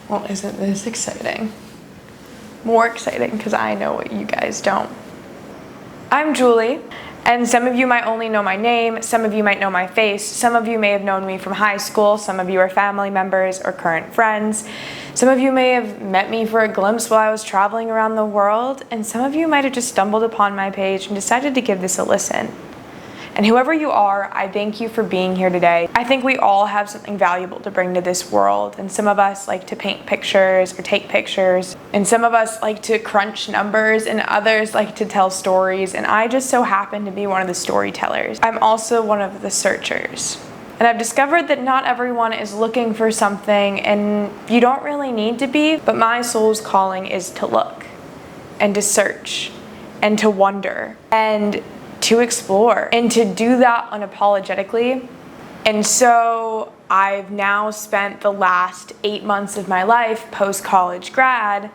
Well, isn't this exciting? More exciting because I know what you guys don't. I'm Julie, and some of you might only know my name, some of you might know my face, some of you may have known me from high school, some of you are family members or current friends, some of you may have met me for a glimpse while I was traveling around the world, and some of you might have just stumbled upon my page and decided to give this a listen. And whoever you are, I thank you for being here today. I think we all have something valuable to bring to this world, and some of us like to paint pictures or take pictures, and some of us like to crunch numbers, and others like to tell stories, and I just so happen to be one of the storytellers. I'm also one of the searchers. And I've discovered that not everyone is looking for something, and you don't really need to be, but my soul's calling is to look, and to search, and to wonder, and to explore, and to do that unapologetically. And so I've now spent the last 8 months of my life, post-college grad,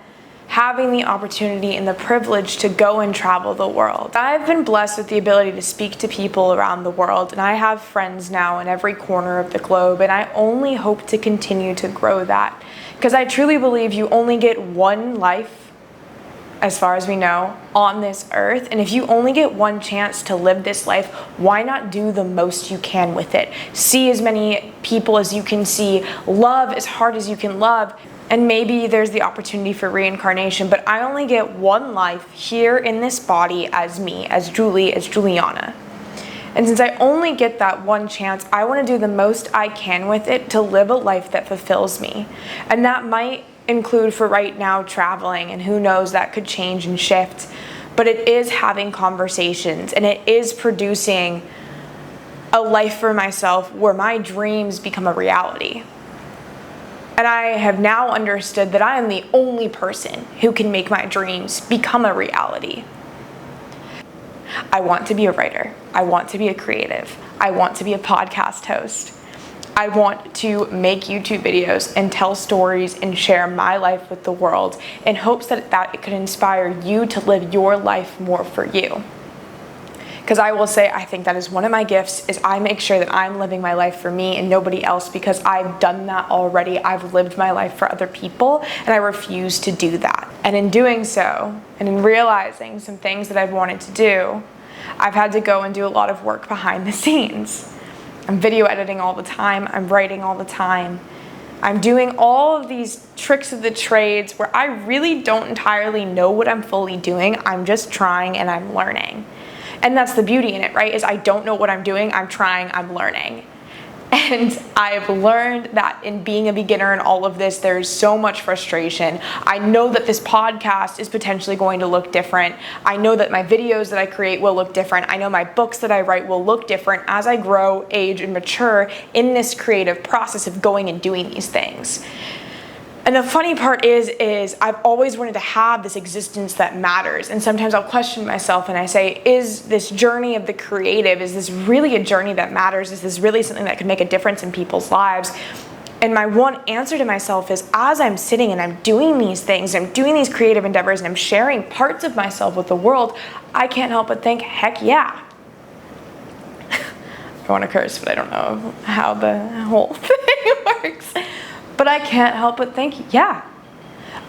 having the opportunity and the privilege to go and travel the world. I've been blessed with the ability to speak to people around the world, and I have friends now in every corner of the globe, and I only hope to continue to grow that, because I truly believe you only get one life, as far as we know, on this earth. And if you only get one chance to live this life, why not do the most you can with it? See as many people as you can see, love as hard as you can love, and maybe there's the opportunity for reincarnation, but I only get one life here in this body as me, as Julie, as Juliana. And since I only get that one chance, I want to do the most I can with it to live a life that fulfills me. And that might include for right now traveling, and who knows, that could change and shift, but it is having conversations, and it is producing a life for myself where my dreams become a reality. And I have now understood that I am the only person who can make my dreams become a reality. I want to be a writer. I want to be a creative. I want to be a podcast host. I want to make YouTube videos and tell stories and share my life with the world in hopes that it could inspire you to live your life more for you. Because I will say, I think that is one of my gifts, is I make sure that I'm living my life for me and nobody else, because I've done that already. I've lived my life for other people, and I refuse to do that. And in doing so, and in realizing some things that I've wanted to do, I've had to go and do a lot of work behind the scenes. I'm video editing all the time, I'm writing all the time. I'm doing all of these tricks of the trades where I really don't entirely know what I'm fully doing. I'm just trying and I'm learning. And that's the beauty in it, right? Is I don't know what I'm doing, I'm trying, I'm learning. And I've learned that in being a beginner in all of this, there's so much frustration. I know that this podcast is potentially going to look different. I know that my videos that I create will look different. I know my books that I write will look different as I grow, age, and mature in this creative process of going and doing these things. And the funny part is I've always wanted to have this existence that matters. And sometimes I'll question myself and I say, is this journey of the creative, is this really a journey that matters? Is this really something that can make a difference in people's lives? And my one answer to myself is, as I'm sitting and I'm doing these things, I'm doing these creative endeavors, and I'm sharing parts of myself with the world, I can't help but think, heck yeah. I want to curse, but I don't know how the whole thing works. But I can't help but think, yeah,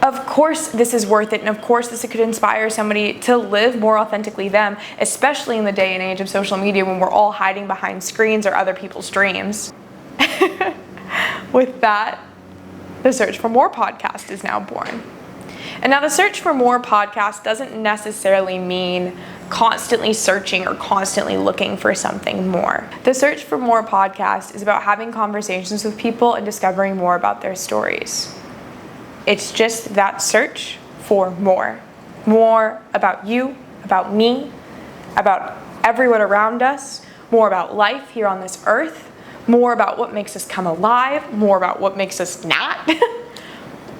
of course this is worth it, and of course this could inspire somebody to live more authentically them, especially in the day and age of social media when we're all hiding behind screens or other people's dreams. With that, the Search for More podcast is now born. And now the Search for More podcast doesn't necessarily mean constantly searching or constantly looking for something more. The Search for More podcast is about having conversations with people and discovering more about their stories. It's just that search for more. More about you, about me, about everyone around us, more about life here on this earth, more about what makes us come alive, more about what makes us not,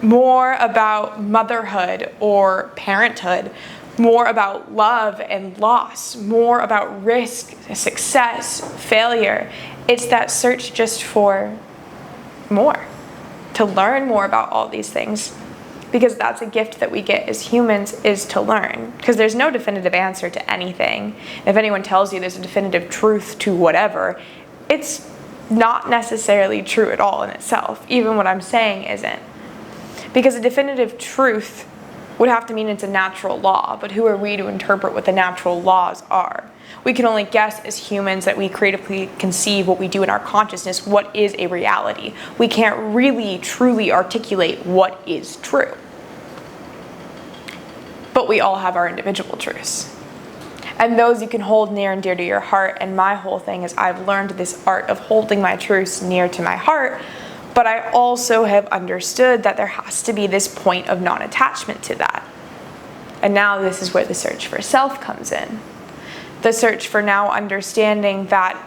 more about motherhood or parenthood, more about love and loss, more about risk, success, failure. It's that search just for more, to learn more about all these things, because that's a gift that we get as humans, is to learn, because there's no definitive answer to anything. If anyone tells you there's a definitive truth to whatever, it's not necessarily true at all in itself. Even what I'm saying isn't. Because a definitive truth would have to mean it's a natural law, but who are we to interpret what the natural laws are? We can only guess as humans that we creatively conceive what we do in our consciousness, what is a reality. We can't really truly articulate what is true. But we all have our individual truths. And those you can hold near and dear to your heart. And my whole thing is I've learned this art of holding my truths near to my heart, but I also have understood that there has to be this point of non-attachment to that. And now this is where the search for self comes in. The search for now understanding that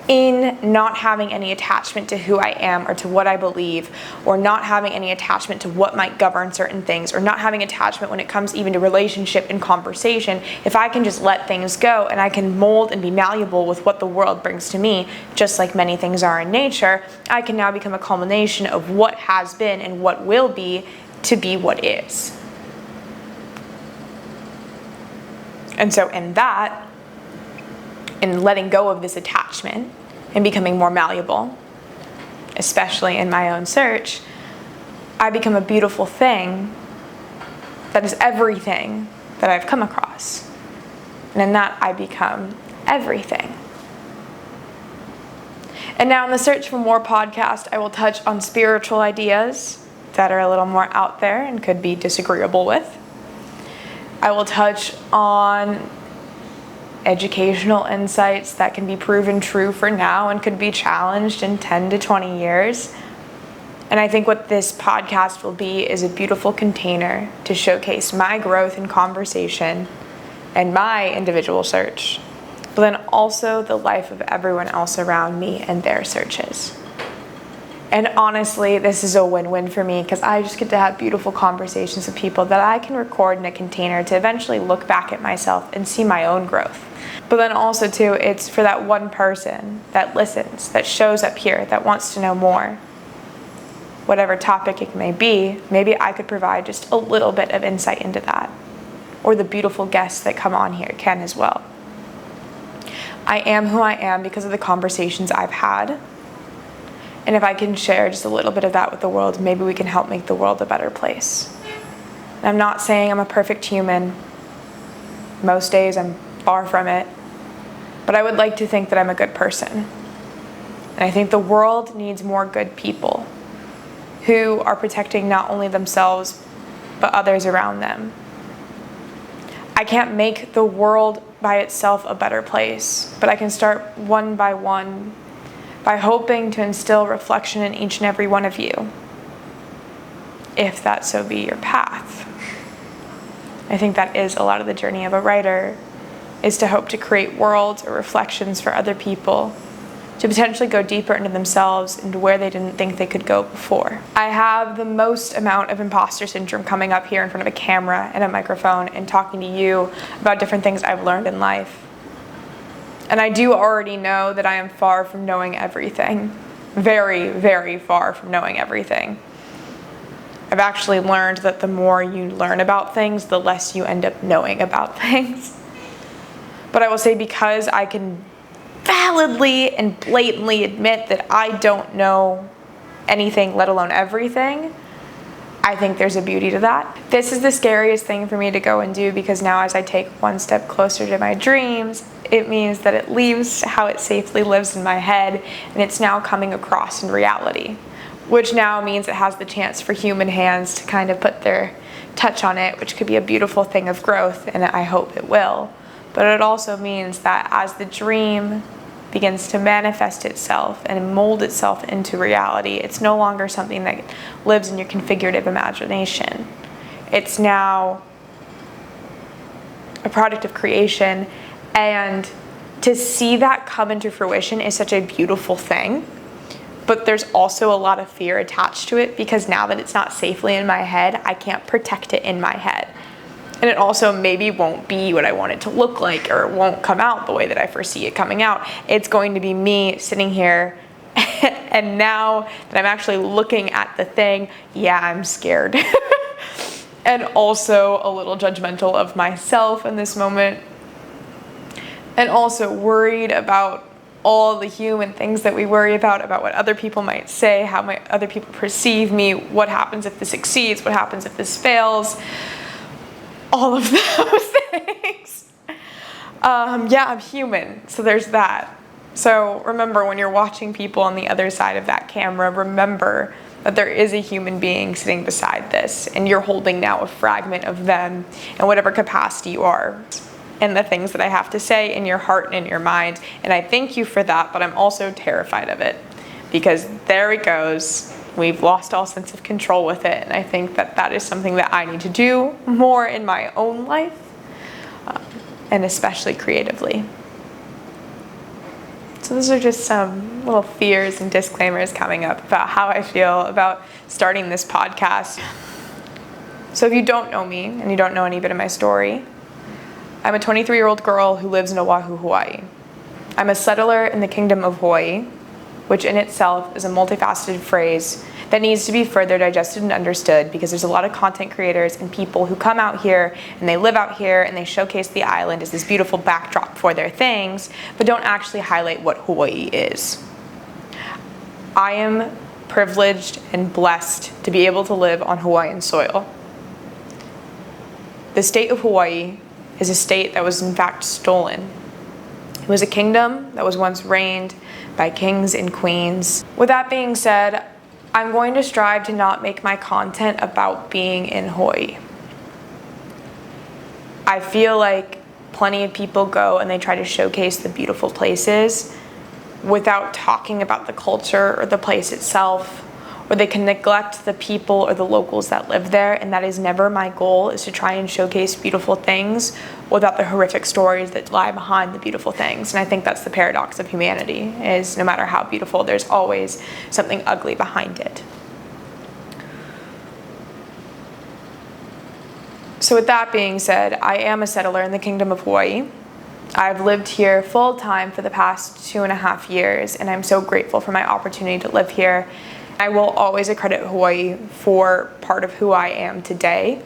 in not having any attachment to who I am or to what I believe, or not having any attachment to what might govern certain things, or not having attachment when it comes even to relationship and conversation, if I can just let things go and I can mold and be malleable with what the world brings to me, just like many things are in nature, I can now become a culmination of what has been and what will be to be what is. And so in that, in letting go of this attachment and becoming more malleable, especially in my own search, I become a beautiful thing that is everything that I've come across. And in that, I become everything. And now in the search for more podcast, I will touch on spiritual ideas that are a little more out there and could be disagreeable with. I will touch on educational insights that can be proven true for now and could be challenged in 10 to 20 years. And I think what this podcast will be is a beautiful container to showcase my growth in conversation and my individual search, but then also the life of everyone else around me and their searches. And honestly, this is a win-win for me because I just get to have beautiful conversations with people that I can record in a container to eventually look back at myself and see my own growth. But then also too, it's for that one person that listens, that shows up here, that wants to know more. Whatever topic it may be, maybe I could provide just a little bit of insight into that. Or the beautiful guests that come on here can as well. I am who I am because of the conversations I've had. And if I can share just a little bit of that with the world, maybe we can help make the world a better place. And I'm not saying I'm a perfect human. Most days I'm far from it. But I would like to think that I'm a good person. And I think the world needs more good people who are protecting not only themselves, but others around them. I can't make the world by itself a better place, but I can start one by one by hoping to instill reflection in each and every one of you, if that so be your path. I think that is a lot of the journey of a writer, is to hope to create worlds or reflections for other people to potentially go deeper into themselves and where they didn't think they could go before. I have the most amount of imposter syndrome coming up here in front of a camera and a microphone and talking to you about different things I've learned in life. And I do already know that I am far from knowing everything. Very, very far from knowing everything. I've actually learned that the more you learn about things, the less you end up knowing about things. But I will say, because I can validly and blatantly admit that I don't know anything, let alone everything, I think there's a beauty to that. This is the scariest thing for me to go and do, because now as I take one step closer to my dreams, it means that it leaves how it safely lives in my head, and it's now coming across in reality, which now means it has the chance for human hands to kind of put their touch on it, which could be a beautiful thing of growth, and I hope it will. But it also means that as the dream begins to manifest itself and mold itself into reality, it's no longer something that lives in your configurative imagination. It's now a product of creation, and to see that come into fruition is such a beautiful thing. But there's also a lot of fear attached to it, because now that it's not safely in my head, I can't protect it in my head. And it also maybe won't be what I want it to look like, or it won't come out the way that I foresee it coming out. It's going to be me sitting here and now that I'm actually looking at the thing, yeah, I'm scared. And also a little judgmental of myself in this moment. And also worried about all the human things that we worry about what other people might say, how might other people perceive me, what happens if this succeeds, what happens if this fails, all of those things. Yeah, I'm human, so there's that. So remember, when you're watching people on the other side of that camera, remember that there is a human being sitting beside this, and you're holding now a fragment of them in whatever capacity you are. And the things that I have to say in your heart and in your mind. And I thank you for that, but I'm also terrified of it, because there it goes. We've lost all sense of control with it. And I think that that is something that I need to do more in my own life, and especially creatively. So those are just some little fears and disclaimers coming up about how I feel about starting this podcast. So if you don't know me and you don't know any bit of my story, I'm a 23-year-old girl who lives in Oahu, Hawaii. I'm a settler in the Kingdom of Hawaii, which in itself is a multifaceted phrase that needs to be further digested and understood, because there's a lot of content creators and people who come out here and they live out here and they showcase the island as this beautiful backdrop for their things, but don't actually highlight what Hawaii is. I am privileged and blessed to be able to live on Hawaiian soil. The state of Hawaii is a state that was in fact stolen. It was a kingdom that was once reigned by kings and queens. With that being said, I'm going to strive to not make my content about being in Hawaii. I feel like plenty of people go and they try to showcase the beautiful places without talking about the culture or the place itself, or they can neglect the people or the locals that live there, and that is never my goal, is to try and showcase beautiful things without the horrific stories that lie behind the beautiful things. And I think that's the paradox of humanity, is no matter how beautiful, there's always something ugly behind it. So with that being said, I am a settler in the Kingdom of Hawaii. I've lived here full time for the past 2.5 years, and I'm so grateful for my opportunity to live here. I will always accredit Hawaii for part of who I am today,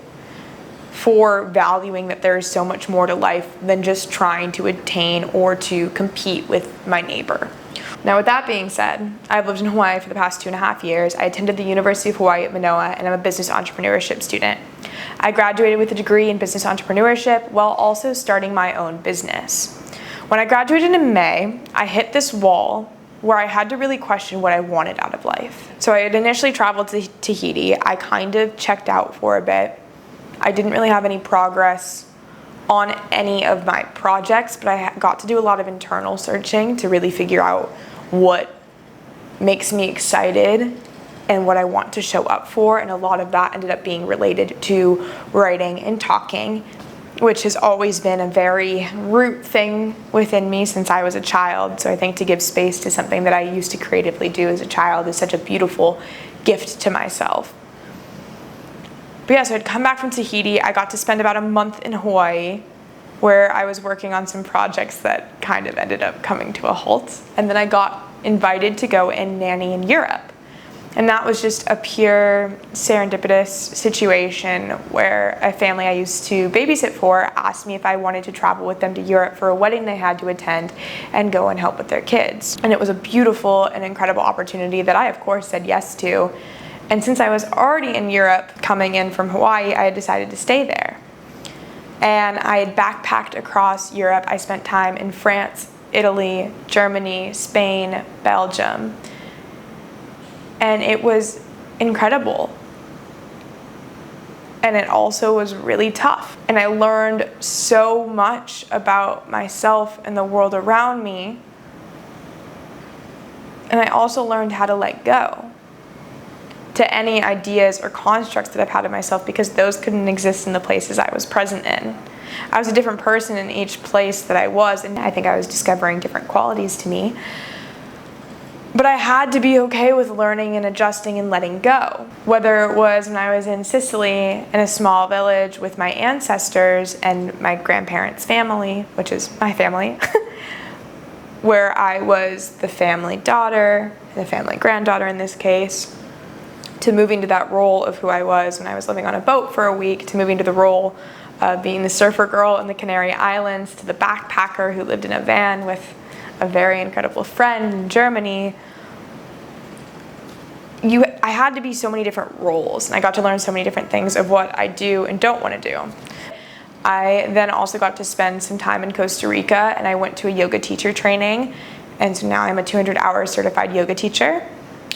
for valuing that there is so much more to life than just trying to attain or to compete with my neighbor. Now, with that being said, I've lived in Hawaii for the past 2.5 years. I attended the University of Hawaii at Manoa, and I'm a business entrepreneurship student. I graduated with a degree in business entrepreneurship while also starting my own business. When I graduated in May, I hit this wall where I had to really question what I wanted out of life. So I had initially traveled to Tahiti. I kind of checked out for a bit. I didn't really have any progress on any of my projects, but I got to do a lot of internal searching to really figure out what makes me excited and what I want to show up for, and a lot of that ended up being related to writing and talking, which has always been a very root thing within me since I was a child. So I think to give space to something that I used to creatively do as a child is such a beautiful gift to myself. But yeah, so I'd come back from Tahiti. I got to spend about a month in Hawaii, where I was working on some projects that kind of ended up coming to a halt. And then I got invited to go and nanny in Europe. And that was just a pure serendipitous situation where a family I used to babysit for asked me if I wanted to travel with them to Europe for a wedding they had to attend and go and help with their kids. And it was a beautiful and incredible opportunity that I, of course, said yes to. And since I was already in Europe coming in from Hawaii, I had decided to stay there. And I had backpacked across Europe. I spent time in France, Italy, Germany, Spain, Belgium. And it was incredible. And it also was really tough. And I learned so much about myself and the world around me. And I also learned how to let go to any ideas or constructs that I've had of myself, because those couldn't exist in the places I was present in. I was a different person in each place that I was, and I think I was discovering different qualities to me. But I had to be okay with learning and adjusting and letting go. Whether it was when I was in Sicily in a small village with my ancestors and my grandparents' family, which is my family, where I was the family daughter, the family granddaughter in this case, to moving to that role of who I was when I was living on a boat for a week, to moving to the role of being the surfer girl in the Canary Islands, to the backpacker who lived in a van with a very incredible friend in Germany, I had to be so many different roles, and I got to learn so many different things of what I do and don't want to do. I then also got to spend some time in Costa Rica, and I went to a yoga teacher training, and so now I'm a 200-hour certified yoga teacher.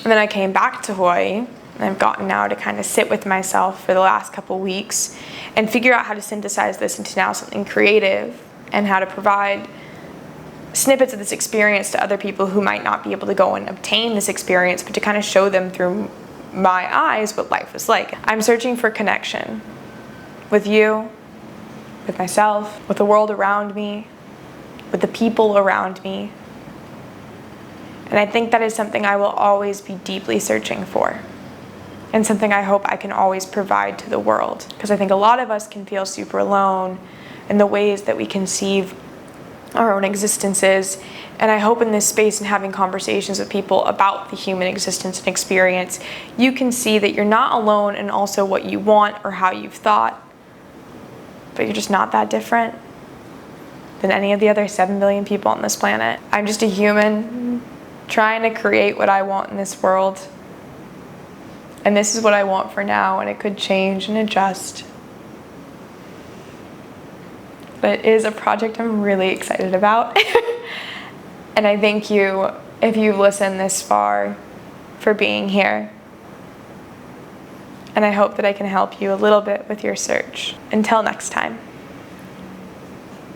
And then I came back to Hawaii, and I've gotten now to kind of sit with myself for the last couple weeks and figure out how to synthesize this into now something creative, and how to provide snippets of this experience to other people who might not be able to go and obtain this experience, but to kind of show them through my eyes what life is like. I'm searching for connection with you, with myself, with the world around me, with the people around me. And I think that is something I will always be deeply searching for, and something I hope I can always provide to the world. Because I think a lot of us can feel super alone in the ways that we conceive our own existences. And I hope in this space and having conversations with people about the human existence and experience, you can see that you're not alone in also what you want or how you've thought, but you're just not that different than any of the other 7 billion people on this planet. I'm just a human trying to create what I want in this world. And this is what I want for now, and it could change and adjust. But it is a project I'm really excited about. And I thank you, if you've listened this far, for being here. And I hope that I can help you a little bit with your search. Until next time.